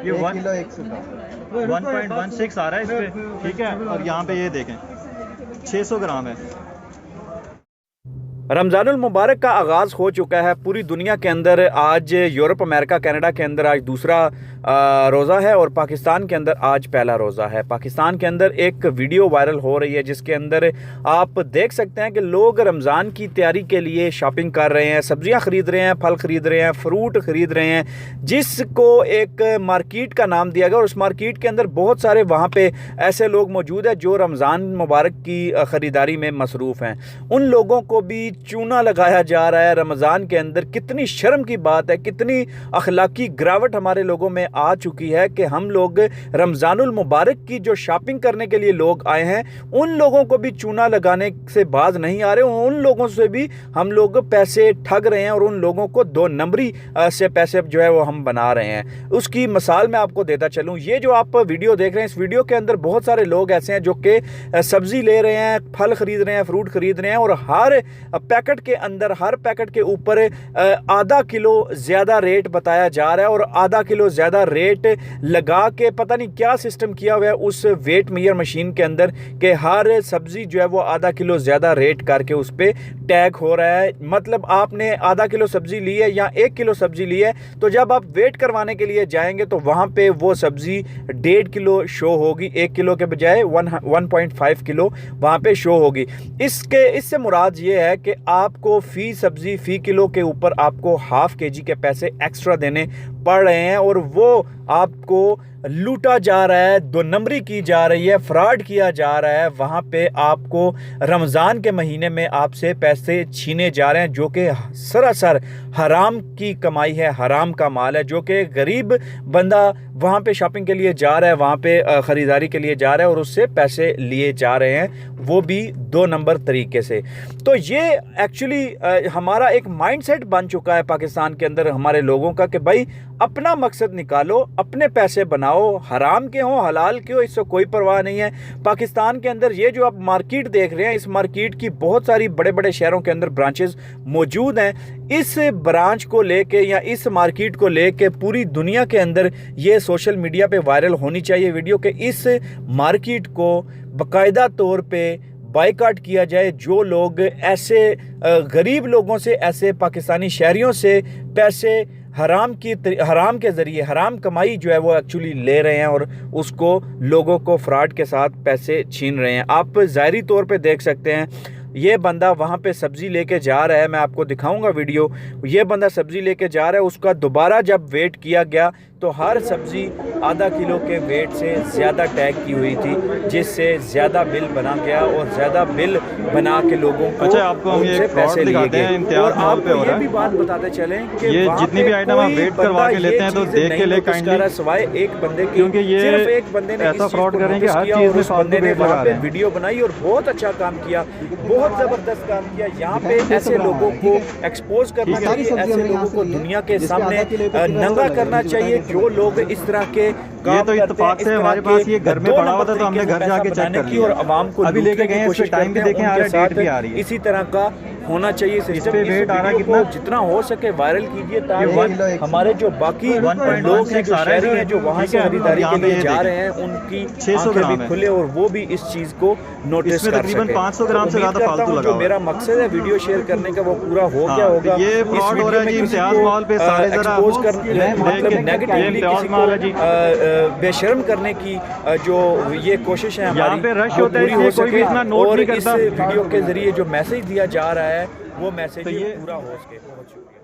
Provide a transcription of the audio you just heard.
ये 1 किलो 1.16 आ रहा है इस पे, ठीक है। और यहाँ पे ये देखें 600 ग्राम है। रमज़ानुल मुबारक का आगाज़ हो चुका है पूरी दुनिया के अंदर। आज यूरोप, अमेरिका, कनाडा के अंदर आज दूसरा रोज़ा है और पाकिस्तान के अंदर आज पहला रोज़ा है। पाकिस्तान के अंदर एक वीडियो वायरल हो रही है जिसके अंदर आप देख सकते हैं कि लोग रमज़ान की तैयारी के लिए शॉपिंग कर रहे हैं, सब्जियां ख़रीद रहे हैं, फल ख़रीद रहे हैं, फ्रूट ख़रीद रहे हैं, जिसको एक मार्केट का नाम दिया गया। और उस मार्केट के अंदर बहुत सारे वहाँ पे ऐसे लोग मौजूद हैं जो रमज़ान मुबारक की ख़रीदारी में मसरूफ़ हैं। उन लोगों को भी चूना लगाया जा रहा है रमज़ान के अंदर। कितनी शर्म की बात है, कितनी अखलाकी गिरावट हमारे लोगों में आ चुकी है कि हम लोग रमज़ानुल मुबारक की जो शॉपिंग करने के लिए लोग आए हैं उन लोगों को भी चूना लगाने से बाज नहीं आ रहे। उन लोगों से भी हम लोग पैसे ठग रहे हैं और उन लोगों को 2 नंबरी से पैसे जो है वो हम बना रहे हैं। उसकी मिसाल मैं आपको देता चलूँ। ये जो आप वीडियो देख रहे हैं, इस वीडियो के अंदर बहुत सारे लोग ऐसे हैं जो कि सब्ज़ी ले रहे हैं, फल ख़रीद रहे हैं, फ्रूट ख़रीद रहे हैं और हर पैकेट के अंदर, हर पैकेट के ऊपर आधा किलो ज़्यादा रेट बताया जा रहा है और आधा किलो ज़्यादा रेट लगा के पता नहीं क्या सिस्टम किया हुआ है उस वेट मेजर मशीन के अंदर कि हर सब्ज़ी जो है वो आधा किलो ज़्यादा रेट करके उस पर टैग हो रहा है। मतलब आपने आधा किलो सब्ज़ी ली है या 1 किलो सब्ज़ी ली है तो जब आप वेट करवाने के लिए जाएंगे तो वहाँ पे वो सब्ज़ी 1.5 किलो शो होगी, 1 किलो के बजाय 1.5 किलो वहाँ पे शो होगी। इससे मुराद ये है कि आपको फ़ी सब्ज़ी, फ़ी किलो के ऊपर आपको ½ kg के पैसे एक्स्ट्रा देने पड़ रहे हैं और वो आपको लूटा जा रहा है, 2 नंबरी की जा रही है, फ्रॉड किया जा रहा है। वहाँ पे आपको रमज़ान के महीने में आपसे पैसे छीने जा रहे हैं जो कि सरासर हराम की कमाई है, हराम का माल है, जो कि गरीब बंदा वहाँ पे शॉपिंग के लिए जा रहा है, वहाँ पे ख़रीदारी के लिए जा रहा है और उससे पैसे लिए जा रहे हैं, वो भी 2 नंबर तरीके से। तो ये एक्चुअली हमारा एक माइंडसेट बन चुका है पाकिस्तान के अंदर हमारे लोगों का कि भाई अपना मकसद निकालो, अपने पैसे बनाओ, हराम के हो हलाल के हो, इससे कोई परवाह नहीं है। पाकिस्तान के अंदर ये जो आप मार्केट देख रहे हैं, इस मार्केट की बहुत सारी बड़े बड़े शहरों के अंदर ब्रांचेस मौजूद हैं। इस ब्रांच को लेके या इस मार्केट को लेके पूरी दुनिया के अंदर ये सोशल मीडिया पे वायरल होनी चाहिए वीडियो के इस मार्केट को बाकायदा तौर पे बायकॉट किया जाए। जो लोग ऐसे गरीब लोगों से, ऐसे पाकिस्तानी शहरियों से पैसे हराम के ज़रिए, हराम कमाई जो है वो एक्चुअली ले रहे हैं और उसको लोगों को फ्रॉड के साथ पैसे छीन रहे हैं। आप ज़ाहिरी तौर पे देख सकते हैं ये बंदा वहाँ पे सब्ज़ी लेके जा रहा है, मैं आपको दिखाऊंगा वीडियो। ये बंदा सब्ज़ी लेके जा रहा है, उसका दोबारा जब वेट किया गया तो हर सब्ज़ी आधा किलो के वेट से ज़्यादा टैग की हुई थी, जिससे ज़्यादा बिल बना गया और ज़्यादा बिल बना के लोगों को आपको हम ये पैसे दिखाते हैं। और आपको ये भी बात बताते चलें कि ये जितनी भी आइटम आप वेट करवा के लेते हैं तो देख के ले काइंडली, सवाए एक बंदे की, क्योंकि ये सिर्फ एक बंदे ने ऐसा फ्रॉड करें कि हर चीज़ में बंदे ने वहाँ पे वीडियो बनाई और बहुत अच्छा काम किया, बहुत ज़बरदस्त काम किया। यहाँ पे ऐसे लोगों को एक्सपोज करना चाहिए, ऐसे लोगों को दुनिया के सामने नंगा करना चाहिए जो लोग इस तरह के ये तो इत्तेफाक से हमारे पास ये घर में पड़ा हुआ था तो हमने घर जाके चेक कर लिया और आवाम को अभी लेके गए, इस पे टाइम भी देखें आ रहा है, डेट भी आ रही है। इसी तरह का होना चाहिए सिस्टम। पे वेट आ रहा है कितना, जितना हो सके वायरल कीजिए ताकि हमारे जो बाकी लोग हैं, जो शहरी हैं, जो वहाँ से खरीदारी के लिए जा रहे हैं, उनकी 600 ग्राम भी खुले और वो भी इस चीज़ को नोटिस कर सकें। तकरीबन 500 ग्राम से ज़्यादा फालतू लगा। जो मेरा मकसद है वीडियो शेयर करने का वो पूरा हो गया होगा। ये फ्रॉड हो रहा है जी, इम्तियाज मॉल पे सारे जरा मतलब नेगेटिवली किसी को बेशर्म करने की जो ये कोशिश है हमारी, पे रश होता है, कोई भी इतना नोट नहीं करता। इस वीडियो के जरिए जो मैसेज दिया जा रहा है वो मैसेज पूरा हो सके। बहुत शुक्रिया।